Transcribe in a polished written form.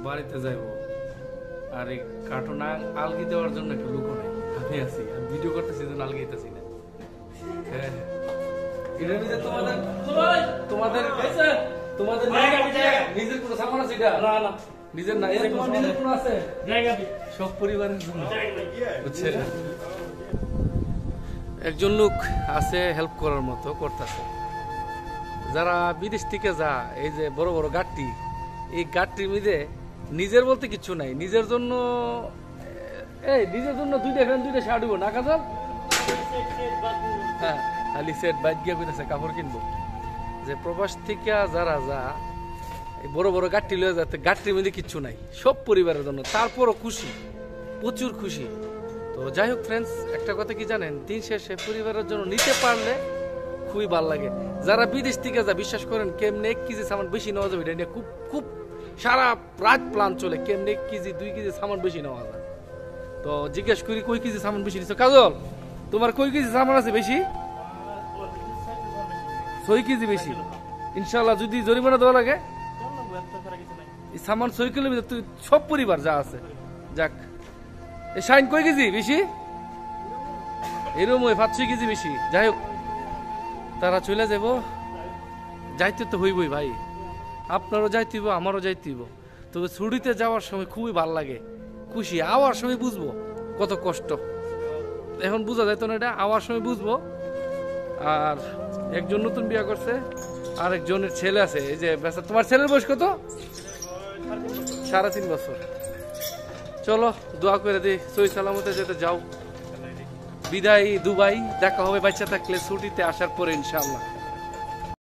বাড়িতে যাইব আর এই কার্টুন আলগি দেওয়ার জন্য একটা লোক নাই, আমি আছি, আমি ভিডিও করতেছি জন্য আলগিতেছি না। হ্যাঁ এটার ভিতরে তোমাদের তোমাদের তোমাদের নিজের কোনো সামান আছে? এটা না না নিজের না, এটা তোমার নিজের কোনো আছে? সব পরিবারের জন্য বুঝছে। একজন লোক আছে হেল্প করার মতো করতেছে। যারা বিদেশ থেকে যা এই যে বড় বড় গাড়ি, এই গাড়ির মধ্যে নিজের বলতে কিছু নাই, নিজের জন্য এই নিজের জন্য দুইটা শার্ট দিব না কাজল। হ্যাঁ খালি সেট বাইক গিয়ে কইতেছে কাপড় কিনবো। যে প্রবাস থেকে যারা যা এই বড় বড় গাড়ি লয়ে যাতে গাড়ির মধ্যে কিচ্ছু নাই, সব পরিবারের জন্য, তারপরও খুশি, প্রচুর খুশি। তো যাই হোক ফ্রেন্ডস, একটা কথা কি জানেন, দিন শেষে পরিবারের জন্য নিতে পারলে খুবই ভালো লাগে। যারা বিদেশ থেকে যা বিশ্বাস করেন কেমনে 1 কেজি সামান বেশি নেওয়া যাবে, এটা নিয়ে খুব খুব সারা রাত প্ল্যান চলে কেমনে 1 কেজি 2 কেজি সামান বেশি নেওয়া যায়। তো জিজ্ঞেস করি কই কেজি সামান বেশি নিচ্ছ? কাজল তোমার কই কেজি সামান আছে বেশি? 6 কেজি বেশি। ইনশাল্লাহ যদি জরিমানা দেওয়া লাগে সামান 6 কিলো তুই সব পরিবার যা আছে যাক। এই শাইন কই কেজি বেশি? এরকম ওই 5-6 কেজি বেশি। যাই হোক তারা চলে যাব, যাইতে তো হইবই ভাই, আপনারও যাইতে হইব আমারও যাইতে হইব। তবে ছুটিতে যাওয়ার সময় খুবই ভালো লাগে, খুশি। আওয়ার সময় বুঝবো কত কষ্ট, এখন বোঝা যাইতো না, এটা আওয়ার সময় বুঝবো। আর একজন নতুন বিয়ে করছে, আর একজনের ছেলে আছে। এই যে তোমার ছেলের বয়স কত? 3.5 বছর। চলো দোয়া করে দিই সহি সালামতে যেতে যাও। বিদায় দুবাই, দেখা হবে বাচ্চা থাকলে ছুটিতে আসার পরে ইনশাআল্লাহ।